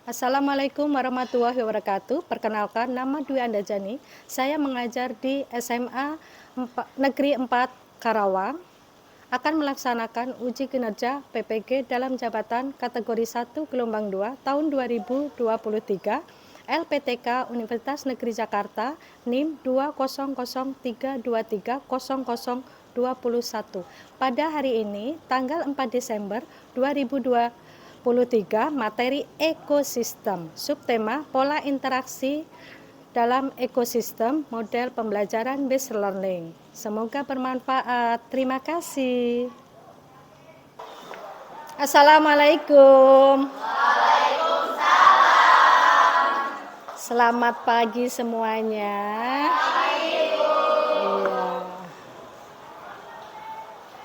Assalamualaikum warahmatullahi wabarakatuh. Perkenalkan, nama Dwi Andajani. Saya mengajar di SMA Negeri 4 Karawang. Akan melaksanakan uji kinerja PPG dalam jabatan kategori 1 gelombang 2 tahun 2023 LPTK Universitas Negeri Jakarta NIM 20032300021. Pada hari ini tanggal 4 Desember 2023, materi ekosistem, subtema pola interaksi dalam ekosistem model pembelajaran based learning. Semoga bermanfaat. Terima kasih. Assalamualaikum. Selamat pagi semuanya. Iya.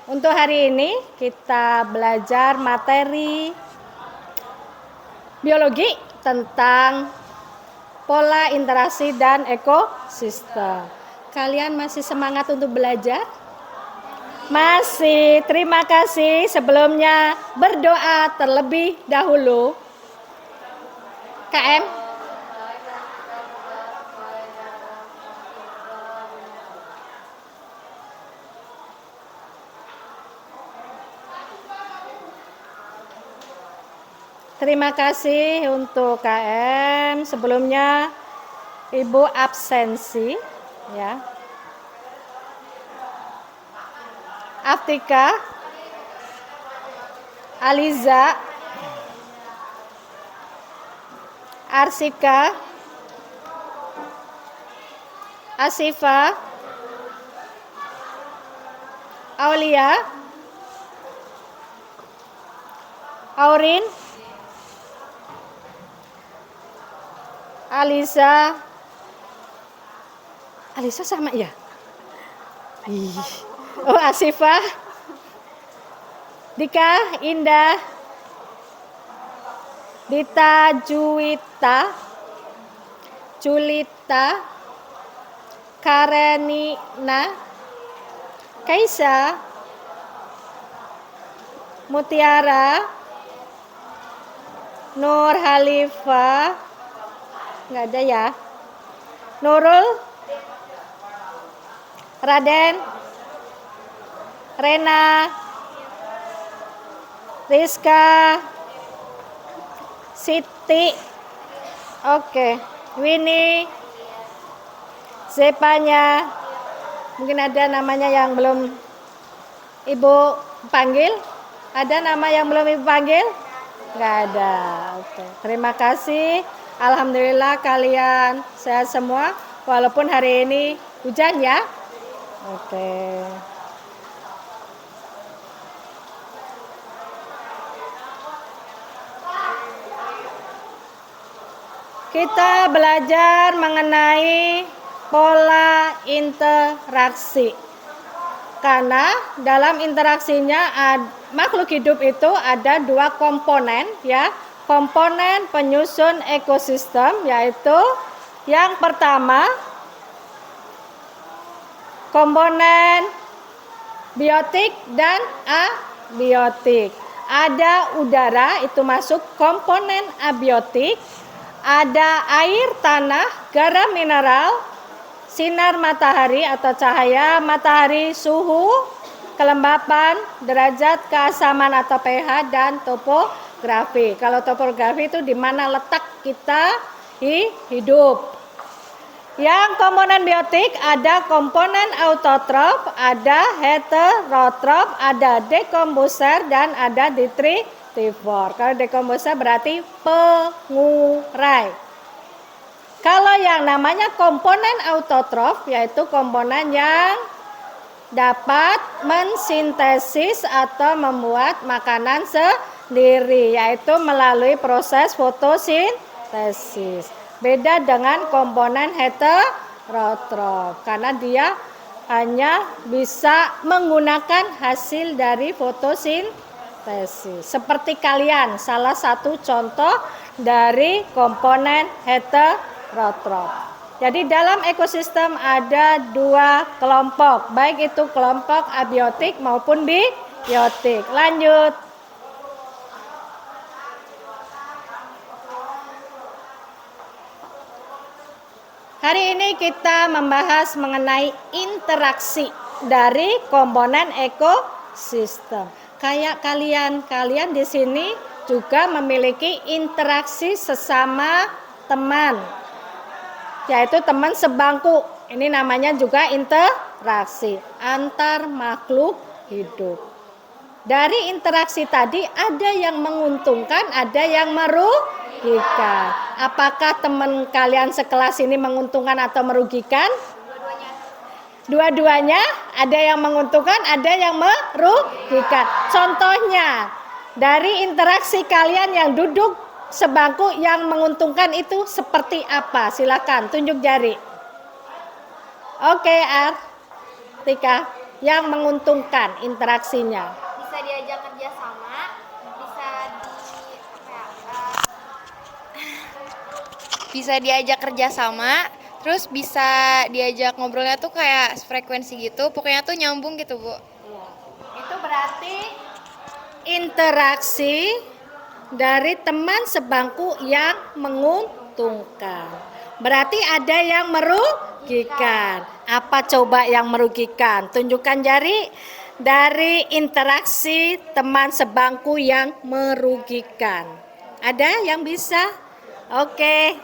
Untuk hari ini kita belajar materi biologi tentang pola interaksi dan ekosistem. Kalian masih semangat untuk belajar? Masih. Terima kasih. Sebelumnya berdoa terlebih dahulu. KM. Terima kasih untuk KM. Sebelumnya Ibu absensi ya. Aftika, Aliza, Arsika, Asifa, Aulia, Aurin, Alisa sama ya? Oh, Asifa, Dika, Indah, Dita, Juwita, Julita, Karenina, Kaisa, Mutiara, Nur Halifa, nggak ada ya, Nurul, Raden, Rena, Rizka, Siti, oke, Winnie, Zepanya, mungkin ada namanya yang belum Ibu panggil, ada nama yang belum Ibu panggil? Nggak ada, oke. Terima kasih. Alhamdulillah kalian sehat semua walaupun hari ini hujan ya. Oke. Kita belajar mengenai pola interaksi. Karena dalam interaksinya makhluk hidup itu ada dua komponen ya. Komponen penyusun ekosistem, yaitu yang pertama komponen biotik dan abiotik. Ada udara, itu masuk komponen abiotik. Ada air, tanah, garam mineral, sinar matahari atau cahaya matahari, suhu, kelembapan, derajat keasaman atau pH, dan topografi. Kalau topografi itu di mana letak kita hidup. Yang komponen biotik ada komponen autotrof, ada heterotrof, ada dekomposer, dan ada detritivor. Kalau dekomposer berarti pengurai. Kalau yang namanya komponen autotrof yaitu komponen yang dapat mensintesis atau membuat makanan sendiri, yaitu melalui proses fotosintesis. Beda dengan komponen heterotrof karena dia hanya bisa menggunakan hasil dari fotosintesis. Seperti kalian, salah satu contoh dari komponen heterotrof. Jadi dalam ekosistem ada dua kelompok, baik itu kelompok abiotik maupun biotik. Lanjut. Hari ini kita membahas mengenai interaksi dari komponen ekosistem. Kayak kalian di sini juga memiliki interaksi sesama teman, yaitu teman sebangku. Ini namanya juga interaksi antar makhluk hidup. Dari interaksi tadi ada yang menguntungkan, ada yang merugikan. Apakah teman kalian sekelas ini menguntungkan atau merugikan? Dua-duanya, ada yang menguntungkan, ada yang merugikan. Contohnya, dari interaksi kalian yang duduk sebangku yang menguntungkan itu seperti apa? Silakan tunjuk jari. Oke, Artika, yang menguntungkan interaksinya. Bisa diajak kerja sama, bisa diajak kerja sama, terus bisa diajak ngobrolnya tuh kayak frekuensi gitu, pokoknya tuh nyambung gitu, Bu. Itu berarti interaksi dari teman sebangku yang menguntungkan. Berarti ada yang merugikan. Apa coba yang merugikan? Tunjukkan jari. Dari interaksi teman sebangku yang merugikan. Ada yang bisa? Oke.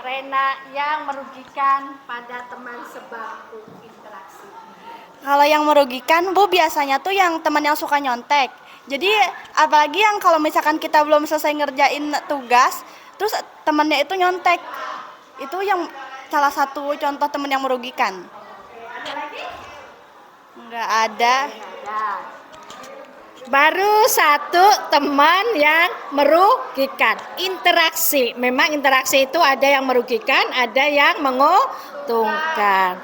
Rena, yang merugikan pada teman sebangku interaksi. Kalau yang merugikan, Bu, biasanya tuh yang teman yang suka nyontek. Jadi apalagi yang kalau misalkan kita belum selesai ngerjain tugas, terus temannya itu nyontek. Itu yang salah satu contoh teman yang merugikan. Ada lagi? Enggak ada. Baru satu teman yang merugikan. Interaksi, memang interaksi itu ada yang merugikan, ada yang menguntungkan.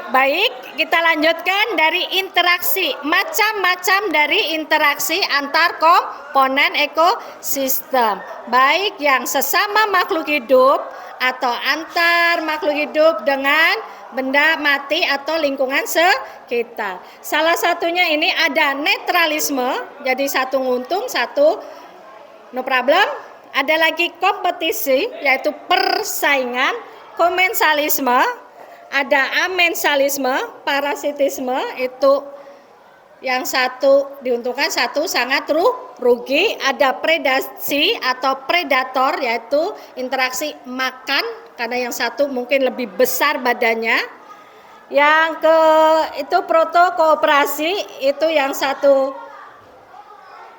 Baik, kita lanjutkan dari interaksi. Macam-macam dari interaksi antar komponen ekosistem. Baik yang sesama makhluk hidup atau antar makhluk hidup dengan benda mati atau lingkungan sekitar. Salah satunya ini ada netralisme, jadi satu nguntung, satu no problem. Ada lagi kompetisi, yaitu persaingan, komensalisme, ada amensalisme, parasitisme, itu yang satu diuntungkan, satu sangat rugi. Ada predasi atau predator, yaitu interaksi makan, karena yang satu mungkin lebih besar badannya. Yang itu proto kooperasi, itu yang satu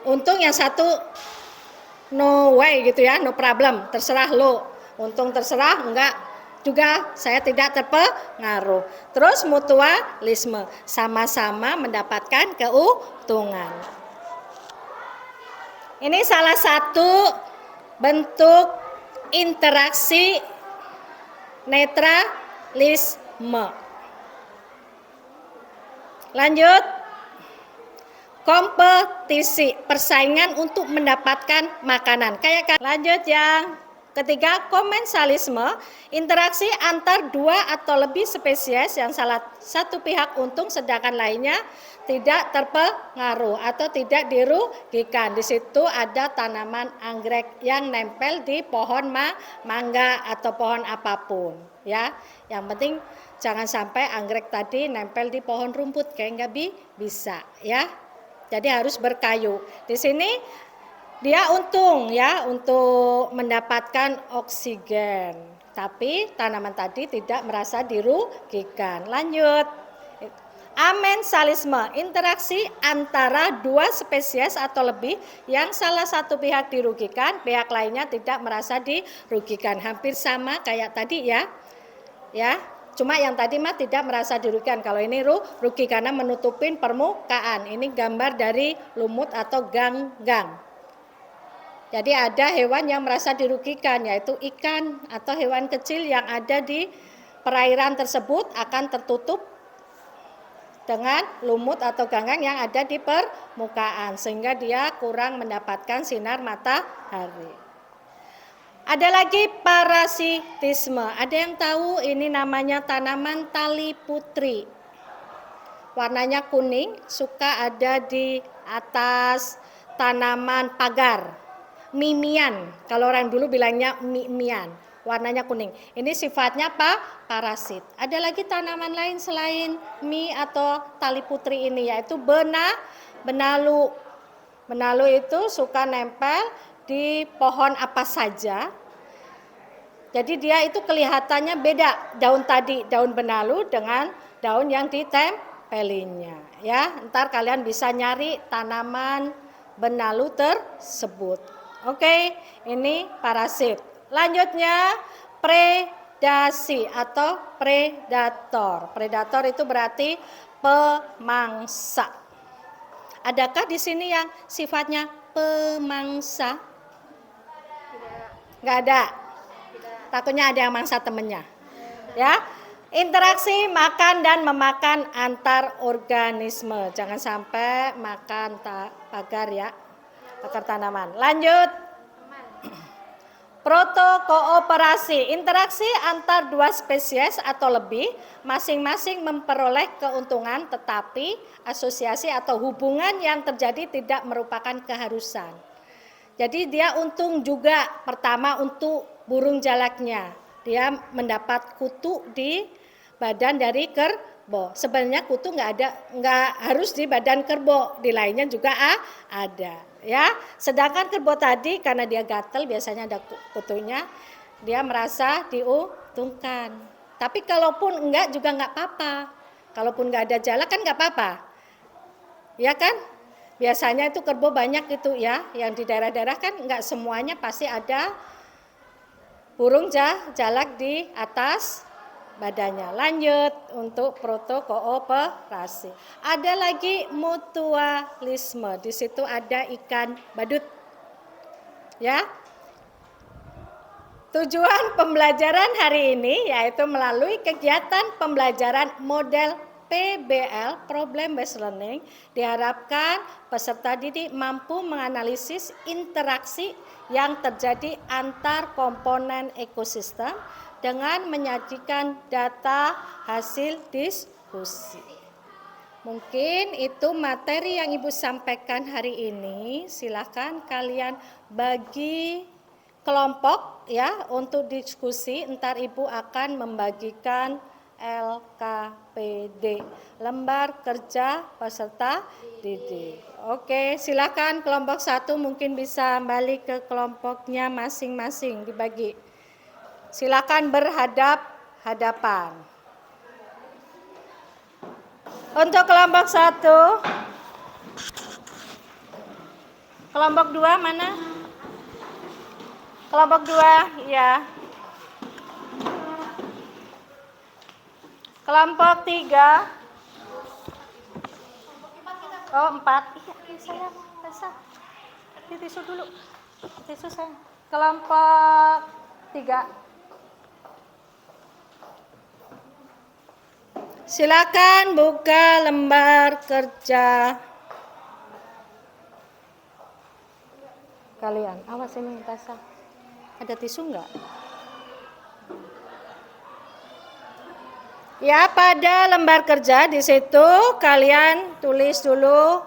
untung, yang satu no way gitu ya, no problem, terserah lo, untung terserah, enggak juga saya tidak terpengaruh. Terus mutualisme, sama-sama mendapatkan keuntungan. Ini salah satu bentuk interaksi netralisme. Lanjut, kompetisi, persaingan untuk mendapatkan makanan. Lanjut yang ketiga, komensalisme, interaksi antar dua atau lebih spesies yang salah satu pihak untung sedangkan lainnya tidak terpengaruh atau tidak dirugikan. Di situ ada tanaman anggrek yang nempel di pohon mangga atau pohon apapun, ya. Yang penting jangan sampai anggrek tadi nempel di pohon rumput, kayak nggak bisa, ya. Jadi harus berkayu. Di sini dia untung ya untuk mendapatkan oksigen, tapi tanaman tadi tidak merasa dirugikan. Lanjut. Amensalisme, interaksi antara dua spesies atau lebih yang salah satu pihak dirugikan, pihak lainnya tidak merasa dirugikan. Hampir sama kayak tadi ya. Ya, cuma yang tadi mah tidak merasa dirugikan. Kalau ini rugi karena menutupin permukaan. Ini gambar dari lumut atau gang-gang. Jadi ada hewan yang merasa dirugikan, yaitu ikan atau hewan kecil yang ada di perairan tersebut akan tertutup dengan lumut atau ganggang yang ada di permukaan, sehingga dia kurang mendapatkan sinar matahari. Ada lagi parasitisme. Ada yang tahu ini namanya tanaman tali putri. Warnanya kuning, suka ada di atas tanaman pagar. Mimian, kalau orang dulu bilangnya mimian. warnanya kuning. Ini sifatnya parasit. Ada lagi tanaman lain selain mie atau tali putri ini, yaitu benalu. Benalu itu suka nempel di pohon apa saja. Jadi dia itu kelihatannya beda daun tadi, daun benalu dengan daun yang ditempelinya. Ya, ntar kalian bisa nyari tanaman benalu tersebut. Oke, ini parasit. Lanjutnya predasi atau predator. Predator itu berarti pemangsa. Adakah di sini yang sifatnya pemangsa? Nggak ada. Takutnya ada yang mangsa temennya. Ya, interaksi makan dan memakan antar organisme. Jangan sampai makan pagar ya, pagar tanaman. Lanjut. Protokooperasi, interaksi antar dua spesies atau lebih, masing-masing memperoleh keuntungan, tetapi asosiasi atau hubungan yang terjadi tidak merupakan keharusan. Jadi dia untung juga, pertama untuk burung jalaknya, dia mendapat kutu di badan dari kerbau. Sebenarnya kutu nggak harus di badan kerbau, di lainnya juga ada. Ya, sedangkan kerbau tadi karena dia gatel biasanya ada kutunya, dia merasa diuntungkan. Tapi kalaupun enggak juga nggak apa-apa. Kalaupun nggak ada jalak kan nggak apa-apa, ya kan? Biasanya itu kerbau banyak itu ya, yang di daerah-daerah kan nggak semuanya pasti ada burung jalak di atas badannya. Lanjut untuk protokooperasi. Ada lagi mutualisme. Di situ ada ikan badut. Ya. Tujuan pembelajaran hari ini yaitu melalui kegiatan pembelajaran model PBL, Problem Based Learning, diharapkan peserta didik mampu menganalisis interaksi yang terjadi antar komponen ekosistem dengan menyajikan data hasil diskusi. Mungkin itu materi yang Ibu sampaikan hari ini. Silakan kalian bagi kelompok ya untuk diskusi. Ntar Ibu akan membagikan LKPD, lembar kerja peserta didik. Oke, silakan kelompok 1 mungkin bisa balik ke kelompoknya masing-masing dibagi. Silakan berhadap-hadapan. Untuk kelompok 1, kelompok 2 mana? Kelompok 2, ya. Kelompok 3. Oh, 4. Iya, saya basah. Tisu dulu. Tisu saya. Kelompok 3. Silakan buka lembar kerja kalian. Awas ini basah. Ada tisu enggak? Ya, pada lembar kerja di situ kalian tulis dulu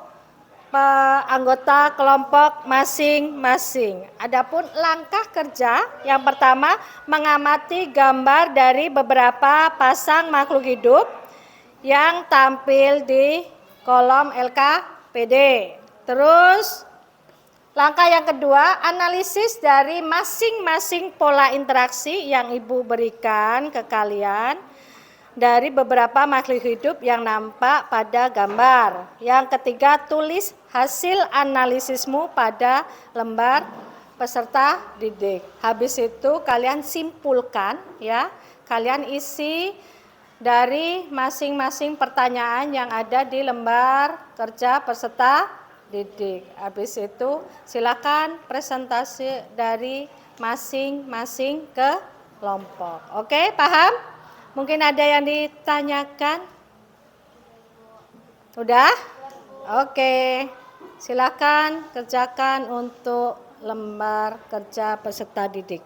anggota kelompok masing-masing. Adapun langkah kerja yang pertama mengamati gambar dari beberapa pasang makhluk hidup yang tampil di kolom LKPD. Terus langkah yang kedua, analisis dari masing-masing pola interaksi yang Ibu berikan ke kalian dari beberapa makhluk hidup yang nampak pada gambar. Yang ketiga, tulis hasil analisismu pada lembar peserta didik. Habis itu kalian simpulkan ya, kalian isi dari masing-masing pertanyaan yang ada di lembar kerja peserta didik. Habis itu silakan presentasi dari masing-masing kelompok. Oke, paham? Mungkin ada yang ditanyakan? Udah? Oke. Silakan kerjakan untuk lembar kerja peserta didik.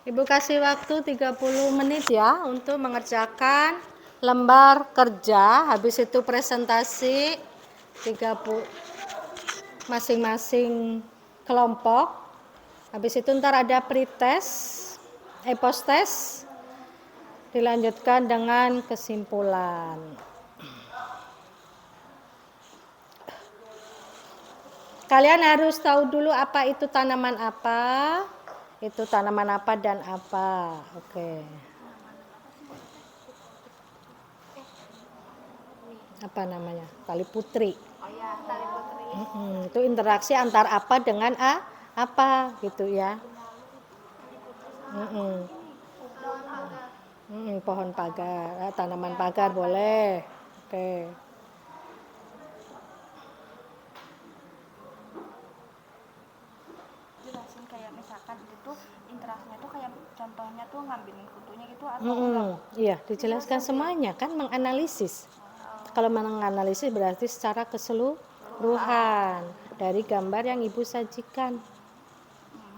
Ibu kasih waktu 30 menit ya untuk mengerjakan lembar kerja. Habis itu presentasi 30 masing-masing kelompok. Habis itu ntar ada pretest, post test, dilanjutkan dengan kesimpulan. Kalian harus tahu dulu apa itu tanaman apa, dan apa. Oke. Apa namanya? Tali putri. Oh ya, tali putri. Itu interaksi antar apa dengan apa gitu ya. Pohon pagar, tanaman pagar boleh. Oke. Jelasin kayak misalkan itu tuh interaksinya tuh kayak contohnya tuh ngambilin kutunya gitu atau enggak? Iya, dijelaskan semuanya kan, menganalisis. Kalau menganalisis berarti secara keseluruhan dari gambar yang Ibu sajikan.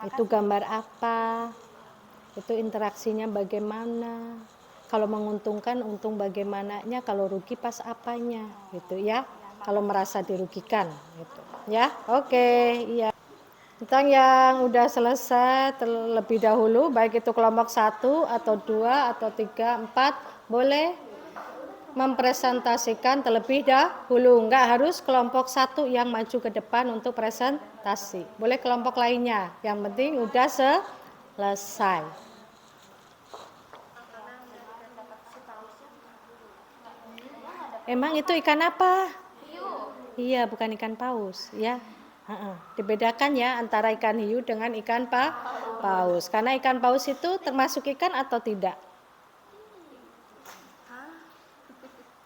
Itu gambar apa? Itu interaksinya bagaimana? Kalau menguntungkan untung bagaimananya, kalau rugi pas apanya gitu ya. Kalau merasa dirugikan gitu. Ya. Oke, iya. Tentang yang udah selesai terlebih dahulu, baik itu kelompok 1 atau 2 atau 3, 4, boleh mempresentasikan terlebih dahulu. Enggak harus kelompok 1 yang maju ke depan untuk presentasi. Boleh kelompok lainnya, yang penting udah selesai. Emang itu ikan apa? Iya, bukan ikan paus ya. Dibedakan ya antara ikan hiu dengan ikan paus. Karena ikan paus itu termasuk ikan atau tidak?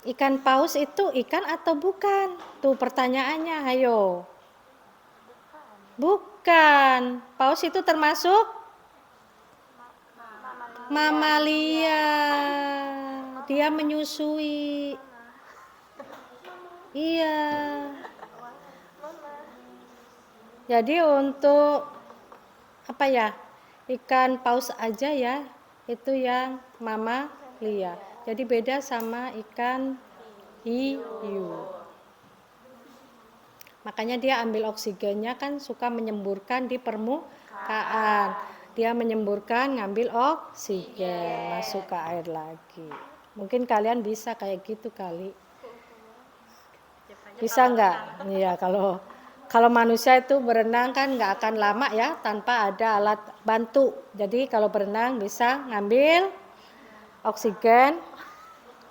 Ikan paus itu ikan atau bukan? Tuh pertanyaannya, ayo. Bukan. Paus itu termasuk mamalia. Dia menyusui. Iya. Jadi untuk apa ya? Ikan paus aja ya, itu yang mamalia. Jadi beda sama ikan hiu. Makanya dia ambil oksigennya kan suka menyemburkan di permukaan. Dia menyemburkan, ngambil oksigen, masuk ke air lagi. Mungkin kalian bisa kayak gitu kali. Bisa nggak? Iya, kalau manusia itu berenang kan nggak akan lama ya tanpa ada alat bantu. Jadi kalau berenang bisa ngambil oksigen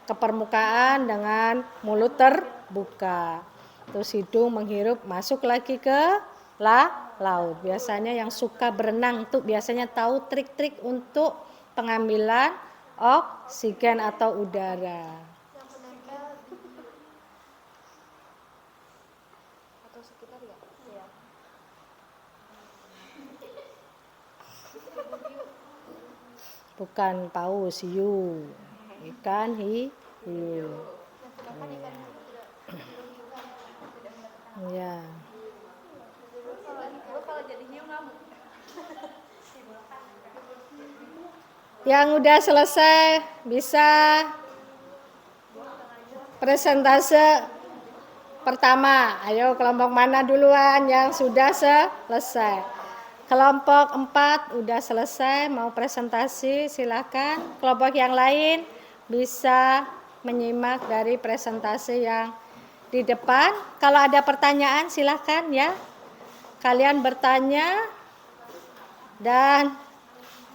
ke permukaan dengan mulut terbuka. Terus hidung menghirup masuk lagi ke laut. Biasanya yang suka berenang tuh biasanya tahu trik-trik untuk pengambilan oksigen atau udara. Bukan paus, hiu. Ikan hiu. Ya. Yang udah selesai bisa presentase pertama. Ayo kelompok mana duluan yang sudah selesai? Kelompok 4 udah selesai, mau presentasi silakan. Kelompok yang lain bisa menyimak dari presentasi yang di depan. Kalau ada pertanyaan silakan ya. Kalian bertanya dan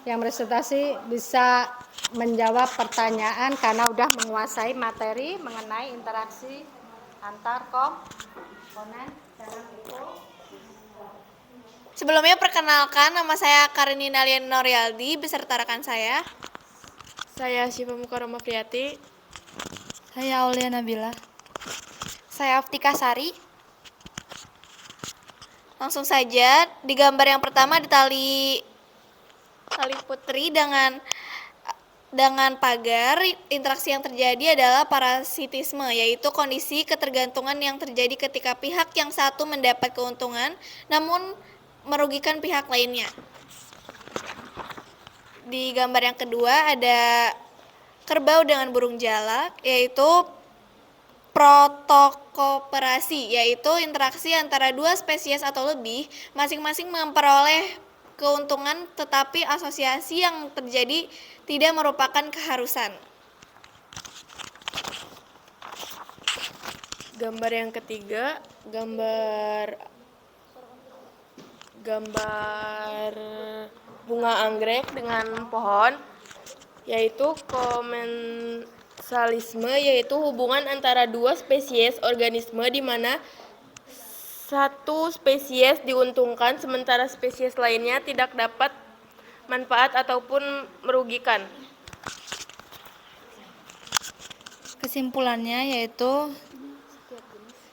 yang presentasi bisa menjawab pertanyaan karena udah menguasai materi mengenai interaksi antar komponen dalam itu. Sebelumnya perkenalkan, nama saya Karini Nalian Norialdi beserta rekan saya. Saya Syifa Mukarramah Priyati. Saya Aulia Nabila. Saya Aftika Sari. Langsung saja, di gambar yang pertama di tali putri dengan pagar, interaksi yang terjadi adalah parasitisme, yaitu kondisi ketergantungan yang terjadi ketika pihak yang satu mendapat keuntungan namun merugikan pihak lainnya. Di gambar yang kedua ada kerbau dengan burung jalak, yaitu protokooperasi, yaitu interaksi antara dua spesies atau lebih, masing-masing memperoleh keuntungan, tetapi asosiasi yang terjadi tidak merupakan keharusan. Gambar yang ketiga, gambar bunga anggrek dengan pohon, yaitu komensalisme, yaitu hubungan antara dua spesies organisme di mana satu spesies diuntungkan sementara spesies lainnya tidak dapat manfaat ataupun merugikan. Kesimpulannya yaitu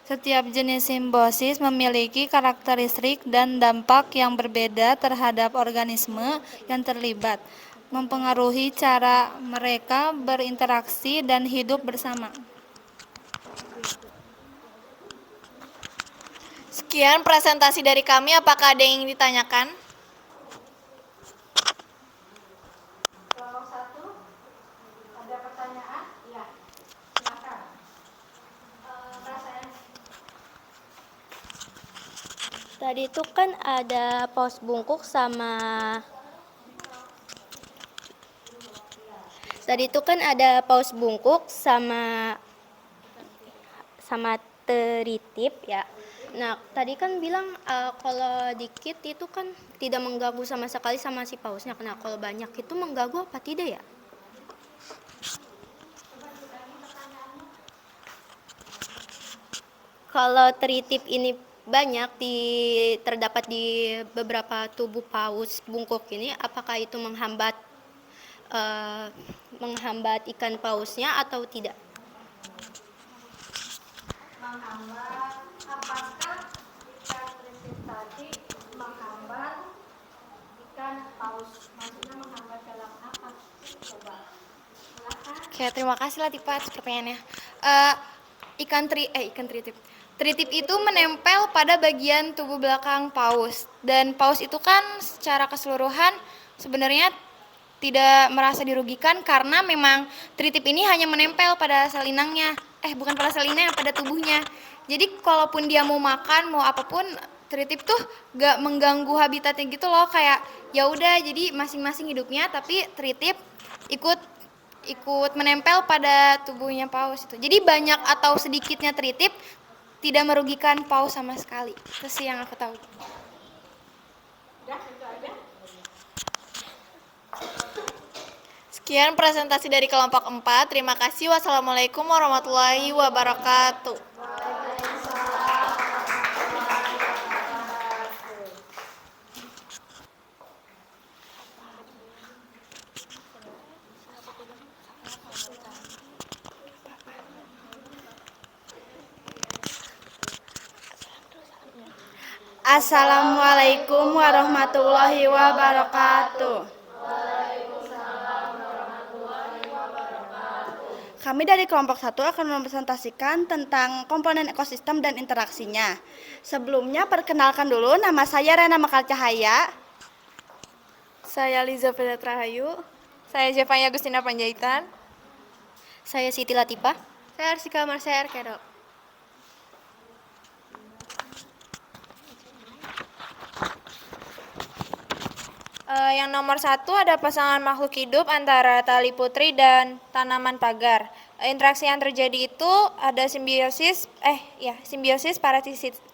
setiap jenis simbiosis memiliki karakteristik dan dampak yang berbeda terhadap organisme yang terlibat, mempengaruhi cara mereka berinteraksi dan hidup bersama. Sekian presentasi dari kami, apakah ada yang ingin ditanyakan? Kelompok 1, ada pertanyaan? Ya, silakan. Tadi itu kan ada paus bungkuk sama sama teritip ya. Nah, tadi kan bilang kalau dikit itu kan tidak mengganggu sama sekali sama si pausnya. Nah, kalau banyak itu mengganggu apa tidak ya? Kalau teritip ini banyak terdapat di beberapa tubuh paus bungkuk ini, apakah itu menghambat ikan pausnya atau tidak? Menghambat, apakah ikan teritip tadi menghambat ikan paus? Maksudnya menghambat dalam apa? Coba, silakan. Oke, terima kasih Latifah atas pertanyaannya. Ikan teritip. Teritip itu menempel pada bagian tubuh belakang paus. Dan paus itu kan secara keseluruhan sebenarnya tidak merasa dirugikan karena memang teritip ini hanya menempel pada sel inangnya. Bukan pada sel inang, pada tubuhnya. Jadi kalaupun dia mau makan, mau apapun, teritip tuh gak mengganggu habitatnya gitu loh. Kayak ya udah, jadi masing-masing hidupnya, tapi teritip ikut menempel pada tubuhnya paus itu. Jadi banyak atau sedikitnya teritip tidak merugikan paus sama sekali. Itu sih yang aku tahu. Sekian presentasi dari kelompok 4. Terima kasih. Wassalamualaikum warahmatullahi wabarakatuh. Assalamualaikum warahmatullahi wabarakatuh. Kami dari kelompok 1 akan mempresentasikan tentang komponen ekosistem dan interaksinya. Sebelumnya perkenalkan dulu, nama saya Rena Mekar Cahaya. Saya Liza Petra Hayu. Saya Jevanya Agustina Panjaitan. Saya Siti Latifah. Saya Arsika Marsha Erkedo. Yang nomor 1 ada pasangan makhluk hidup antara tali putri dan tanaman pagar. Interaksi yang terjadi itu ada simbiosis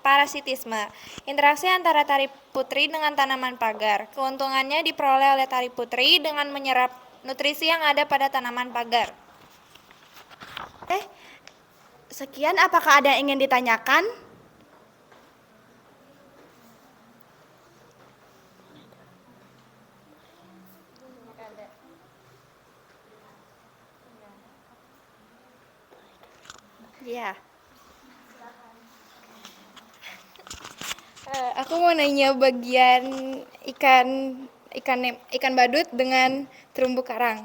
parasitisme. Interaksi antara tali putri dengan tanaman pagar. Keuntungannya diperoleh oleh tali putri dengan menyerap nutrisi yang ada pada tanaman pagar. Sekian, apakah ada yang ingin ditanyakan? Ya. Aku mau nanya bagian ikan badut dengan terumbu karang.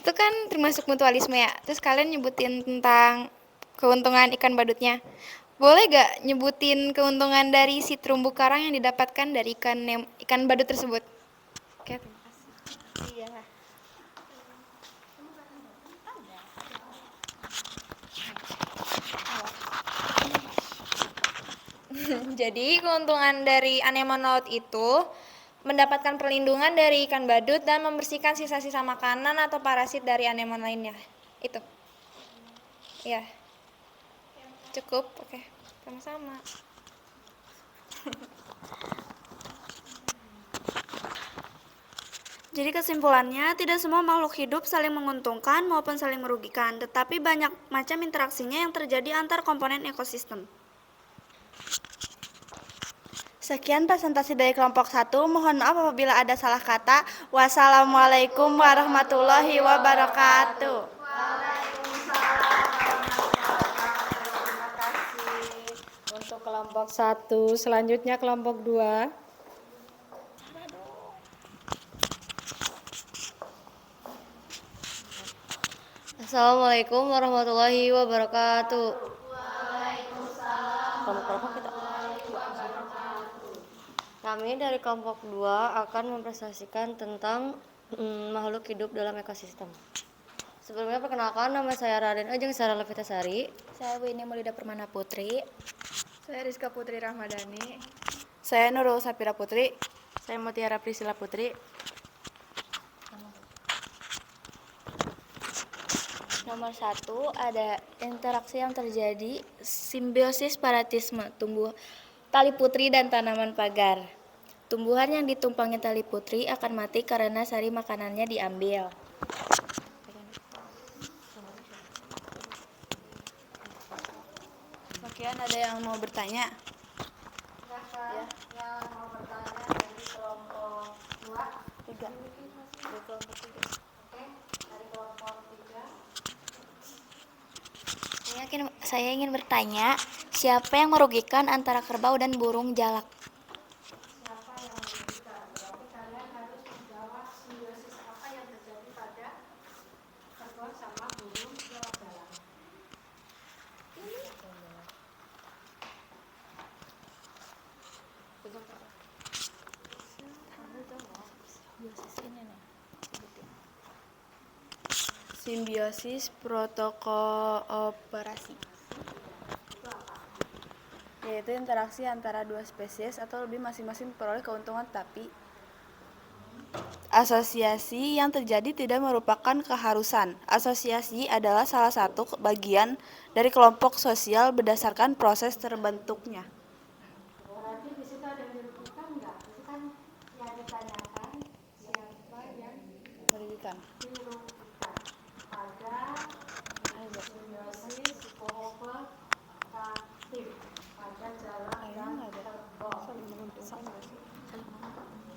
Itu kan termasuk mutualisme ya. Terus kalian nyebutin tentang keuntungan ikan badutnya. Boleh gak nyebutin keuntungan dari si terumbu karang yang didapatkan dari ikan badut tersebut? Oke, terima kasih. Iya. Jadi keuntungan dari anemon laut itu mendapatkan perlindungan dari ikan badut dan membersihkan sisa-sisa makanan atau parasit dari anemon lainnya. Itu. Ya. Cukup. Oke. Sama-sama. Jadi kesimpulannya, tidak semua makhluk hidup saling menguntungkan maupun saling merugikan, tetapi banyak macam interaksinya yang terjadi antar komponen ekosistem. Sekian presentasi dari kelompok 1. Mohon maaf apabila ada salah kata. Wassalamualaikum warahmatullahi wabarakatuh. Untuk kelompok 1, selanjutnya kelompok 2. Assalamualaikum warahmatullahi wabarakatuh. Kami dari kelompok 2 akan mempresentasikan tentang makhluk hidup dalam ekosistem. Sebelumnya perkenalkan, nama saya Raden Ajeng Sara Levitasari. Saya Winnie Maulida Permana Putri. Saya Rizka Putri Rahmadani. Saya Nurul Sapira Putri. Saya Mutiara Priscila Putri. Nomor 1 ada interaksi yang terjadi simbiosis paratisme tumbuh tali putri dan tanaman pagar. Tumbuhan yang ditumpangi tali putri akan mati karena sari makanannya diambil. Sekian, ada yang mau bertanya? Saya ingin bertanya, siapa yang merugikan antara kerbau dan burung jalak? Simbiosis protokooperasi, yaitu interaksi antara dua spesies atau lebih masing-masing memperoleh keuntungan, tapi asosiasi yang terjadi tidak merupakan keharusan. Asosiasi adalah salah satu bagian dari kelompok sosial berdasarkan proses terbentuknya. Berarti di situ ada yang dirugikan enggak? Itu kan yang ditanyakan siapa yang Merugikan. dirugikan. Pada simbiosis kooperatif pada jalan yang kerbau.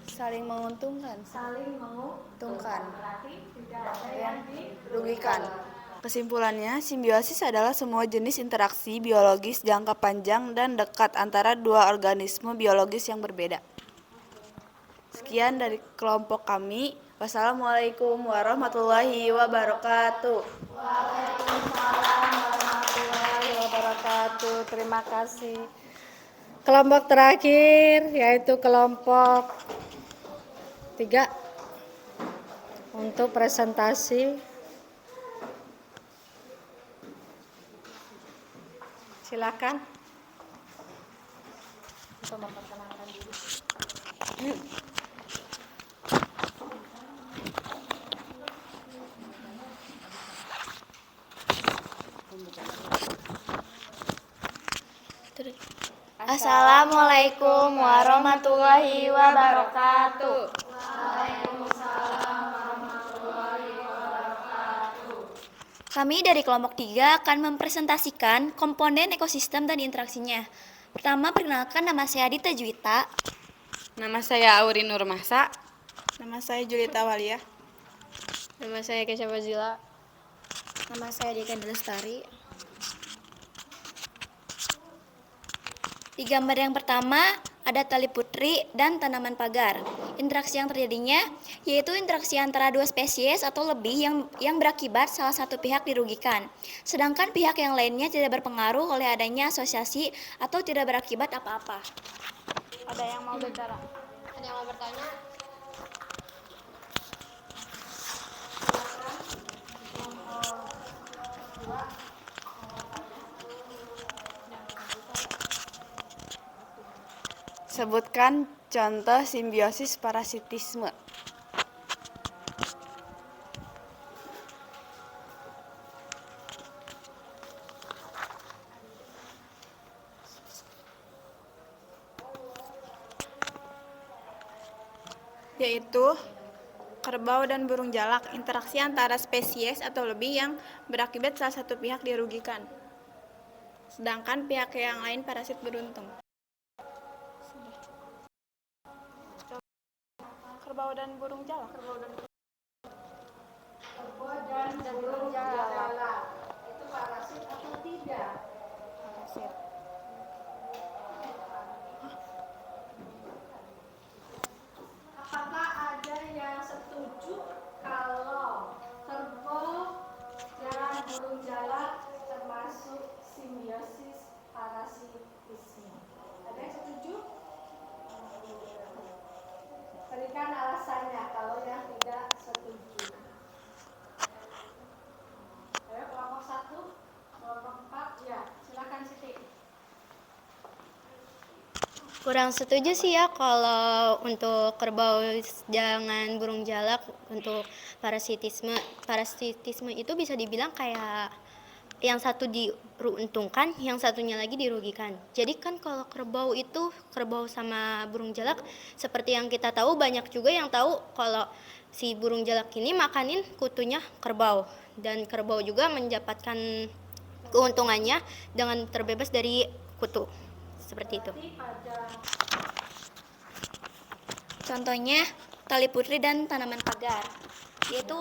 Saling menguntungkan. Saling menguntungkan. Berarti tidak ada yang Rugikan. Kesimpulannya, simbiosis adalah semua jenis interaksi biologis jangka panjang dan dekat antara dua organisme biologis yang berbeda. Sekian dari kelompok kami. Wassalamualaikum warahmatullahi wabarakatuh. wabarakatuh. Terima kasih. Kelompok terakhir yaitu kelompok 3 untuk presentasi. Silakan. Assalamualaikum warahmatullahi wabarakatuh. Kami dari kelompok 3 akan mempresentasikan komponen ekosistem dan interaksinya. Pertama, perkenalkan, nama saya Adita Juwita. Nama saya Aurin Nurmasa. Nama saya Julita Walia. Nama saya Kesha Fazila. Nama saya Dika Lestari. Di gambar yang pertama ada tali putri dan tanaman pagar. Interaksi yang terjadinya yaitu interaksi antara dua spesies atau lebih yang berakibat salah satu pihak dirugikan, sedangkan pihak yang lainnya tidak berpengaruh oleh adanya asosiasi atau tidak berakibat apa-apa. Ada yang mau bicara? Ada yang mau bertanya? Sebutkan Contoh simbiosis parasitisme. Yaitu kerbau dan burung jalak, interaksi antara spesies atau lebih yang berakibat salah satu pihak dirugikan, sedangkan pihak yang lain parasit beruntung. Kerbau dan burung jalak. Itu parasit atau tidak? Parasit. Apakah ada yang setuju kalau kerbau dan burung jalak termasuk simbiosis parasitisme? Ada yang setuju? Berikan alasannya kalau yang tidak setuju. Ayo kelompok 1, kelompok 4, ya silakan Siti. Kurang setuju sih ya kalau untuk kerbau jangan burung jalak untuk parasitisme. Parasitisme itu bisa dibilang kayak yang satu diuntungkan, yang satunya lagi dirugikan. Jadi kan kalau kerbau itu, kerbau sama burung jalak, seperti yang kita tahu banyak juga yang tahu kalau si burung jalak ini makanin kutunya kerbau. Dan kerbau juga mendapatkan keuntungannya dengan terbebas dari kutu. Seperti itu. Contohnya tali putri dan tanaman pagar, yaitu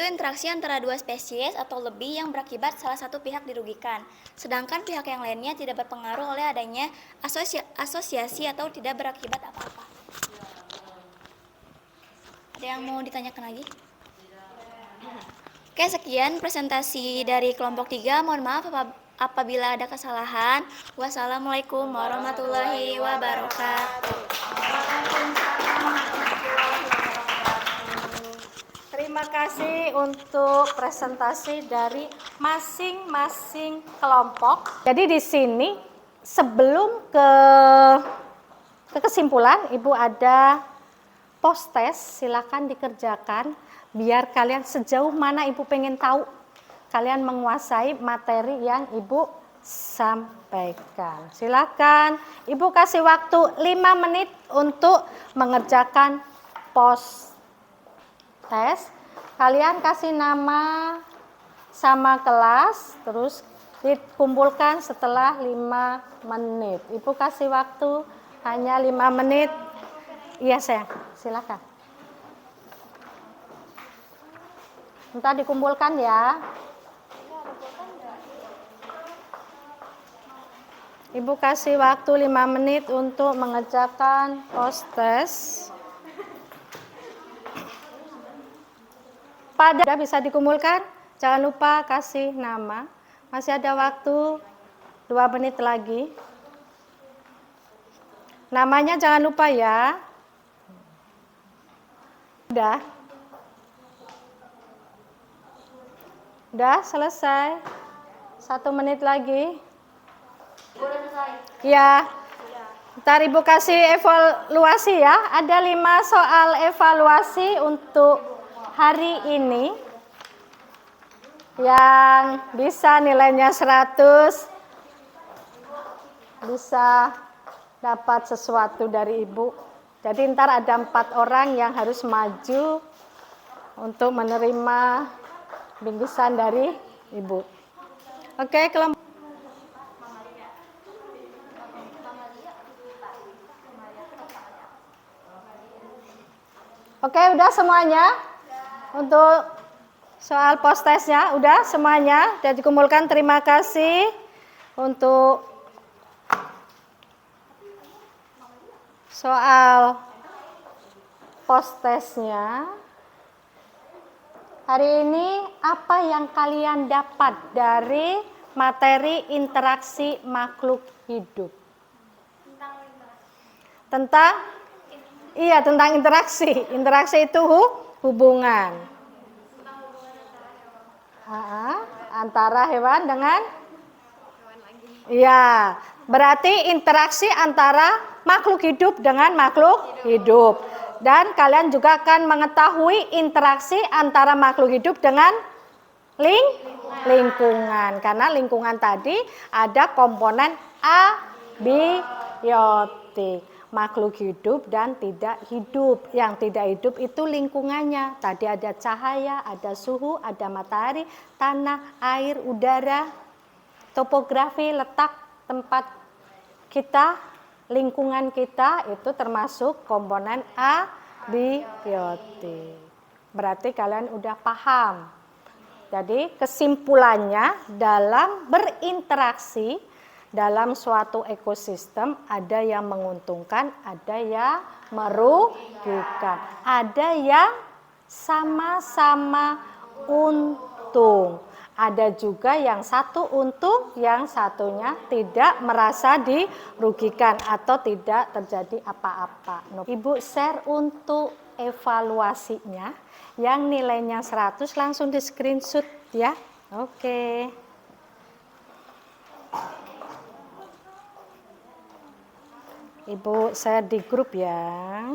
interaksi antara dua spesies atau lebih yang berakibat salah satu pihak dirugikan, sedangkan pihak yang lainnya tidak berpengaruh oleh adanya asosiasi atau tidak berakibat apa-apa. Ada yang mau ditanyakan lagi? Oke, sekian presentasi dari kelompok 3. Mohon maaf apabila ada kesalahan. Wassalamualaikum warahmatullahi wabarakatuh. Terima kasih untuk presentasi dari masing-masing kelompok. Jadi di sini sebelum ke kesimpulan, Ibu ada post test, silakan dikerjakan biar kalian sejauh mana Ibu pengen tahu kalian menguasai materi yang Ibu sampaikan. Silakan Ibu kasih waktu 5 menit untuk mengerjakan post test. Kalian kasih nama sama kelas, terus dikumpulkan setelah 5 menit. Ibu kasih waktu hanya 5 menit. Iya sayang, silakan. Ntar dikumpulkan ya. Ibu kasih waktu 5 menit untuk mengerjakan post test. Pada bisa dikumpulkan, jangan lupa kasih nama. Masih ada waktu 2 menit lagi. Namanya jangan lupa ya. Udah selesai. 1 menit lagi. Ya. Ntar Ibu kasih evaluasi ya. Ada 5 soal evaluasi untuk hari ini. Yang bisa nilainya 100 bisa dapat sesuatu dari Ibu. Jadi ntar ada 4 orang yang harus maju untuk menerima bingkisan dari Ibu. Oke, kelompok. Oke, udah semuanya? Untuk soal post testnya, udah semuanya? Sudah dikumpulkan, terima kasih untuk soal post testnya. Hari ini apa yang kalian dapat dari materi interaksi makhluk hidup? Tentang interaksi. Interaksi itu hubungan antara hewan dengan hewan lagi. Iya, Berarti interaksi antara makhluk hidup dengan makhluk hidup. Dan kalian juga akan mengetahui interaksi antara makhluk hidup dengan lingkungan. Karena lingkungan tadi ada komponen abiotik. Makhluk hidup dan tidak hidup. Yang tidak hidup itu lingkungannya. Tadi ada cahaya, ada suhu, ada matahari, tanah, air, udara, topografi, letak tempat kita, lingkungan kita itu termasuk komponen abiotik. Berarti kalian udah paham. Jadi kesimpulannya dalam berinteraksi dalam suatu ekosistem ada yang menguntungkan, ada yang merugikan, ada yang sama-sama untung. Ada juga yang satu untung, yang satunya tidak merasa dirugikan atau tidak terjadi apa-apa. Ibu share untuk evaluasinya, yang nilainya 100 langsung di screenshot ya. Oke. Ibu share di grup ya.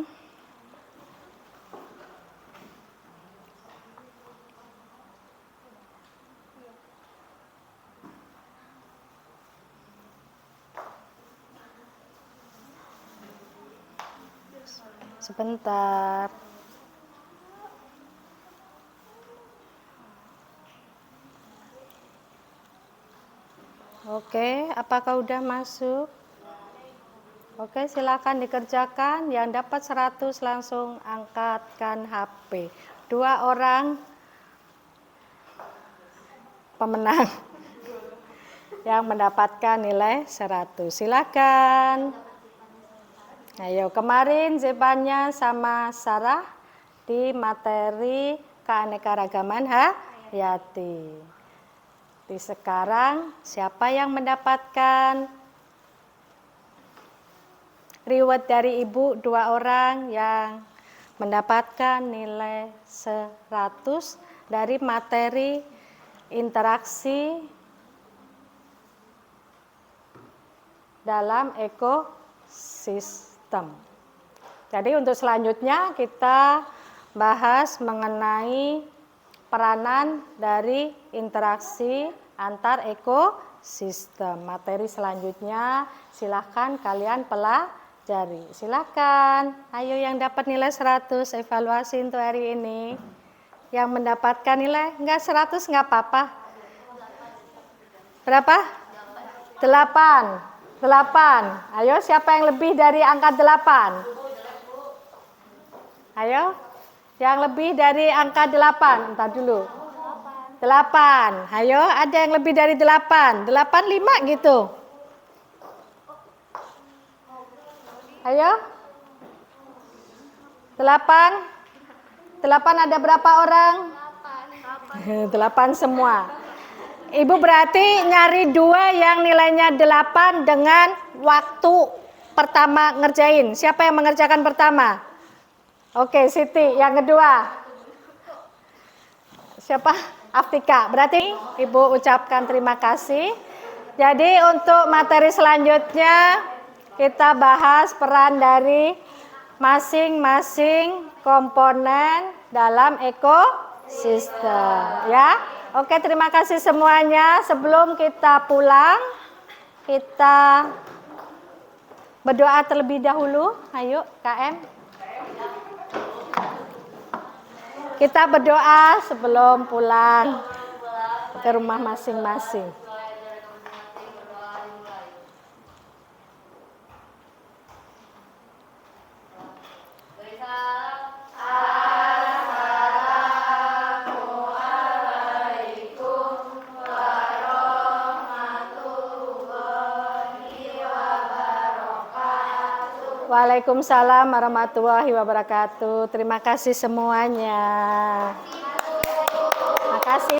Sebentar. Oke, apakah udah masuk? Oke, silakan dikerjakan. Yang dapat 100 langsung angkatkan HP. 2 orang pemenang yang mendapatkan nilai 100. Silakan. Ayo, kemarin jawabannya sama Sarah di materi keanekaragaman hayati. Di sekarang siapa yang mendapatkan reward dari Ibu? 2 orang yang mendapatkan nilai 100 dari materi interaksi dalam ekosistem. Jadi untuk selanjutnya kita bahas mengenai peranan dari interaksi antar ekosistem. Materi selanjutnya silahkan kalian pelajari. Silahkan, ayo yang dapat nilai 100 evaluasi untuk hari ini. Yang mendapatkan nilai enggak 100 enggak apa-apa. Berapa? 8. 8. Ayo, siapa yang lebih dari angka 8? Ayo, yang lebih dari angka 8. Entar dulu. 8. Ayo, ada yang lebih dari 8. 8, 5 gitu. Ayo. 8. 8 ada berapa orang? 8 semua. Ibu berarti nyari 2 yang nilainya 8 dengan waktu pertama ngerjain. Siapa yang mengerjakan pertama? Oke, Siti. Yang kedua? Siapa? Aftika. Berarti Ibu ucapkan terima kasih. Jadi untuk materi selanjutnya kita bahas peran dari masing-masing komponen dalam ekosistem ya. Oke, terima kasih semuanya. Sebelum kita pulang, kita berdoa terlebih dahulu. Ayo, KM. Kita berdoa sebelum pulang ke rumah masing-masing. Waalaikumsalam warahmatullahi wabarakatuh. Terima kasih semuanya. Terima kasih.